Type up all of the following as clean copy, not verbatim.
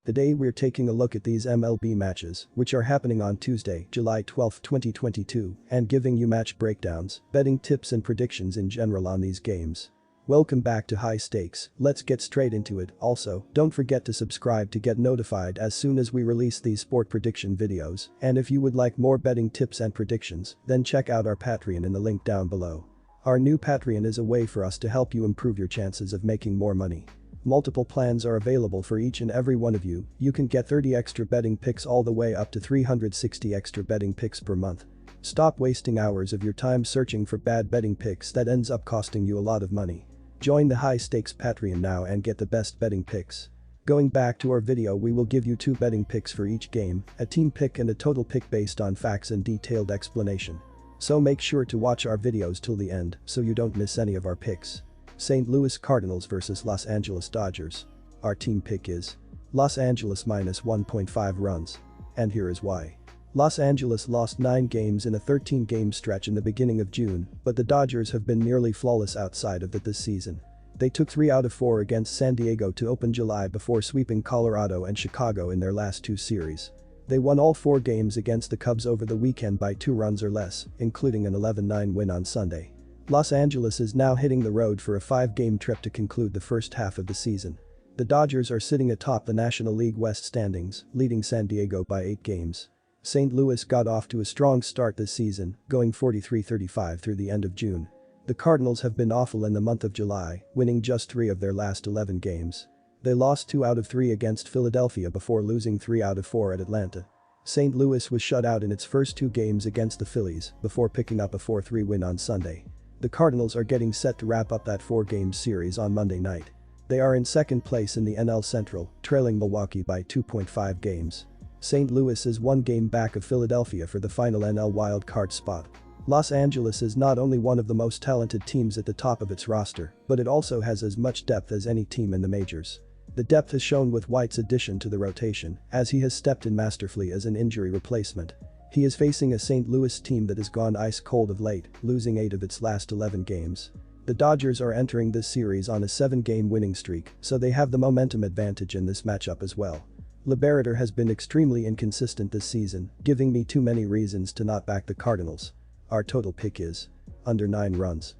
Today we're taking a look at these MLB matches, which are happening on Tuesday, July 12, 2022, and giving you match breakdowns, betting tips and predictions in general on these games. Welcome back to High Stakes, let's get straight into it. Also, don't forget to subscribe to get notified as soon as we release these sport prediction videos, and if you would like more betting tips and predictions, then check out our Patreon in the link down below. Our new Patreon is a way for us to help you improve your chances of making more money. Multiple plans are available for each and every one of you. You can get 30 extra betting picks all the way up to 360 extra betting picks per month. Stop wasting hours of your time searching for bad betting picks that ends up costing you a lot of money. Join the High Stakes Patreon now and get the best betting picks. Going back to our video, we will give you 2 betting picks for each game, a team pick and a total pick based on facts and detailed explanation. So make sure to watch our videos till the end so you don't miss any of our picks. St. Louis Cardinals vs Los Angeles Dodgers. Our team pick is Los Angeles minus 1.5 runs. And here is why. Los Angeles lost 9 games in a 13-game stretch in the beginning of June, but the Dodgers have been nearly flawless outside of that this season. They took 3 out of 4 against San Diego to open July before sweeping Colorado and Chicago in their last 2 series. They won all 4 games against the Cubs over the weekend by 2 runs or less, including an 11-9 win on Sunday. Los Angeles is now hitting the road for a 5-game trip to conclude the first half of the season. The Dodgers are sitting atop the National League West standings, leading San Diego by 8 games. St. Louis got off to a strong start this season, going 43-35 through the end of June. The Cardinals have been awful in the month of July, winning just 3 of their last 11 games. They lost 2 out of 3 against Philadelphia before losing 3 out of 4 at Atlanta. St. Louis was shut out in its first 2 games against the Phillies before picking up a 4-3 win on Sunday. The Cardinals are getting set to wrap up that 4-game series on Monday night. They are in second place in the NL Central, trailing Milwaukee by 2.5 games. St. Louis is 1 game back of Philadelphia for the final NL wild card spot. Los Angeles is not only one of the most talented teams at the top of its roster, but it also has as much depth as any team in the majors. The depth is shown with White's addition to the rotation, as he has stepped in masterfully as an injury replacement. He is facing a St. Louis team that has gone ice cold of late, losing 8 of its last 11 games. The Dodgers are entering this series on a 7-game winning streak, so they have the momentum advantage in this matchup as well. Liberator has been extremely inconsistent this season, giving me too many reasons to not back the Cardinals. Our total pick is under 9 runs.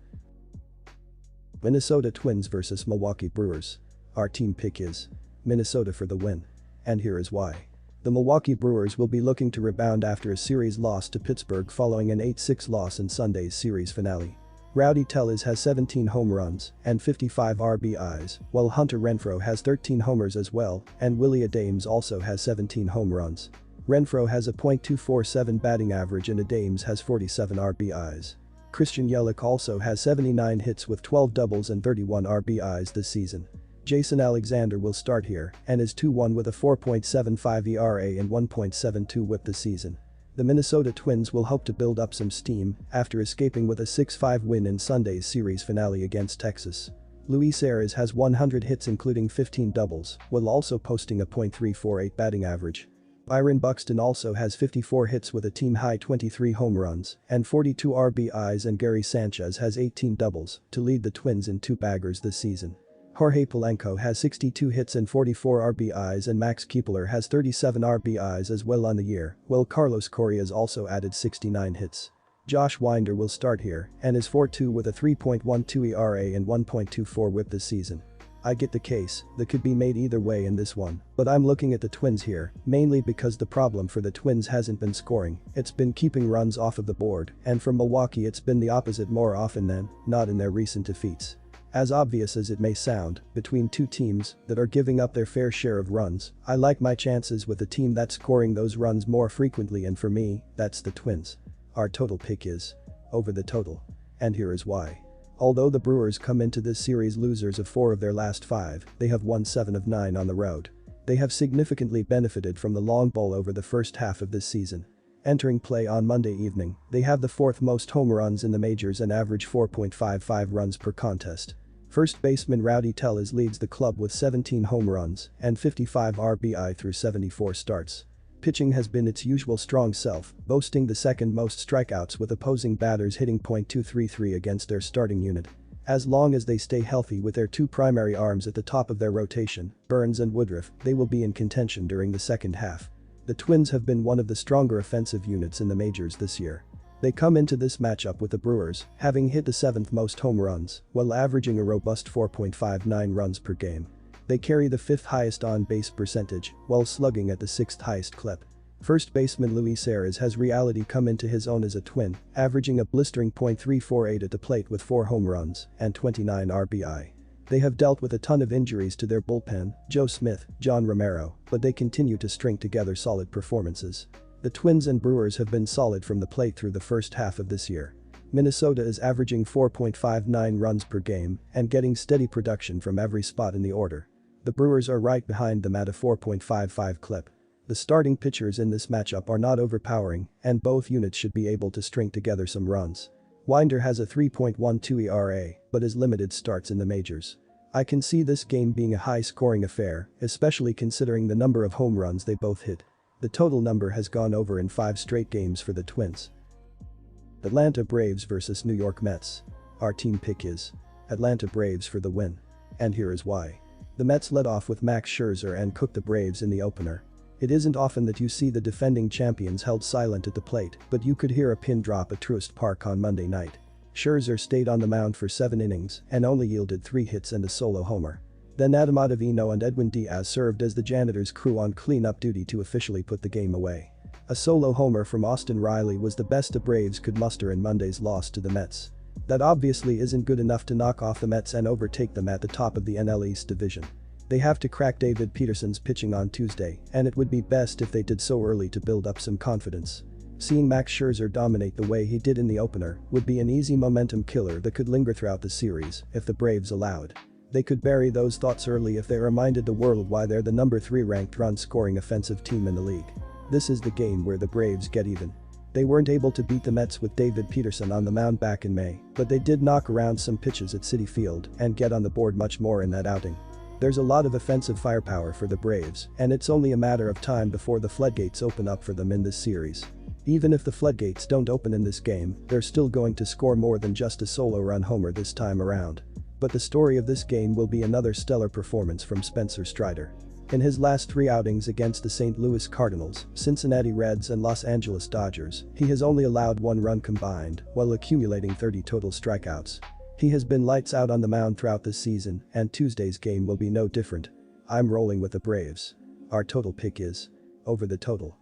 Minnesota Twins vs Milwaukee Brewers. Our team pick is Minnesota for the win. And here is why. The Milwaukee Brewers will be looking to rebound after a series loss to Pittsburgh following an 8-6 loss in Sunday's series finale. Rowdy Tellez has 17 home runs and 55 RBIs, while Hunter Renfroe has 13 homers as well, and Willie Adames also has 17 home runs. Renfroe has a .247 batting average and Adames has 47 RBIs. Christian Yelich also has 79 hits with 12 doubles and 31 RBIs this season. Jason Alexander will start here and is 2-1 with a 4.75 ERA and 1.72 WHIP this season. The Minnesota Twins will hope to build up some steam after escaping with a 6-5 win in Sunday's series finale against Texas. Luis Arias has 100 hits including 15 doubles, while also posting a .348 batting average. Byron Buxton also has 54 hits with a team-high 23 home runs and 42 RBIs, and Gary Sanchez has 18 doubles to lead the Twins in 2 baggers this season. Jorge Polanco has 62 hits and 44 RBIs, and Max Kepler has 37 RBIs as well on the year, while Carlos Correa's also added 69 hits. Josh Winder will start here and is 4-2 with a 3.12 ERA and 1.24 WHIP this season. I get the case that could be made either way in this one, but I'm looking at the Twins here, mainly because the problem for the Twins hasn't been scoring, it's been keeping runs off of the board, and for Milwaukee it's been the opposite more often than not in their recent defeats. As obvious as it may sound, between 2 teams that are giving up their fair share of runs, I like my chances with a team that's scoring those runs more frequently, and for me, that's the Twins. Our total pick is over the total. And here is why. Although the Brewers come into this series losers of 4 of their last 5, they have won 7 of 9 on the road. They have significantly benefited from the long ball over the first half of this season. Entering play on Monday evening, they have the 4th most home runs in the majors and average 4.55 runs per contest. First baseman Rowdy Tellez leads the club with 17 home runs and 55 RBI through 74 starts. Pitching has been its usual strong self, boasting the 2nd most strikeouts with opposing batters hitting .233 against their starting unit. As long as they stay healthy with their two primary arms at the top of their rotation, Burns and Woodruff, they will be in contention during the second half. The Twins have been one of the stronger offensive units in the majors this year. They come into this matchup with the Brewers, having hit the 7th most home runs, while averaging a robust 4.59 runs per game. They carry the 5th highest on-base percentage, while slugging at the 6th highest clip. First baseman Luis Arias has reality come into his own as a Twin, averaging a blistering .348 at the plate with 4 home runs and 29 RBI. They have dealt with a ton of injuries to their bullpen, Joe Smith, John Romero, but they continue to string together solid performances. The Twins and Brewers have been solid from the plate through the first half of this year. Minnesota is averaging 4.59 runs per game and getting steady production from every spot in the order. The Brewers are right behind them at a 4.55 clip. The starting pitchers in this matchup are not overpowering, and both units should be able to string together some runs. Winder has a 3.12 ERA, but is limited starts in the majors. I can see this game being a high-scoring affair, especially considering the number of home runs they both hit. The total number has gone over in 5 straight games for the Twins. Atlanta Braves vs New York Mets. Our team pick is Atlanta Braves for the win. And here is why. The Mets led off with Max Scherzer and cooked the Braves in the opener. It isn't often that you see the defending champions held silent at the plate, but you could hear a pin drop at Truist Park on Monday night. Scherzer stayed on the mound for 7 innings and only yielded 3 hits and a solo homer. Then Adam Ottavino and Edwin Diaz served as the janitor's crew on cleanup duty to officially put the game away. A solo homer from Austin Riley was the best the Braves could muster in Monday's loss to the Mets. That obviously isn't good enough to knock off the Mets and overtake them at the top of the NL East division. They have to crack David Peterson's pitching on Tuesday, and it would be best if they did so early to build up some confidence. Seeing Max Scherzer dominate the way he did in the opener would be an easy momentum killer that could linger throughout the series if the Braves allowed. They could bury those thoughts early if they reminded the world why they're the number 3 ranked run-scoring offensive team in the league. This is the game where the Braves get even. They weren't able to beat the Mets with David Peterson on the mound back in May, but they did knock around some pitches at Citi Field and get on the board much more in that outing. There's a lot of offensive firepower for the Braves, and it's only a matter of time before the floodgates open up for them in this series. Even if the floodgates don't open in this game, they're still going to score more than just a solo run homer this time around. But the story of this game will be another stellar performance from Spencer Strider. In his last 3 outings against the St. Louis Cardinals, Cincinnati Reds and Los Angeles Dodgers, he has only allowed 1 run combined while accumulating 30 total strikeouts. He has been lights out on the mound throughout this season, and Tuesday's game will be no different. I'm rolling with the Braves. Our total pick is over the total.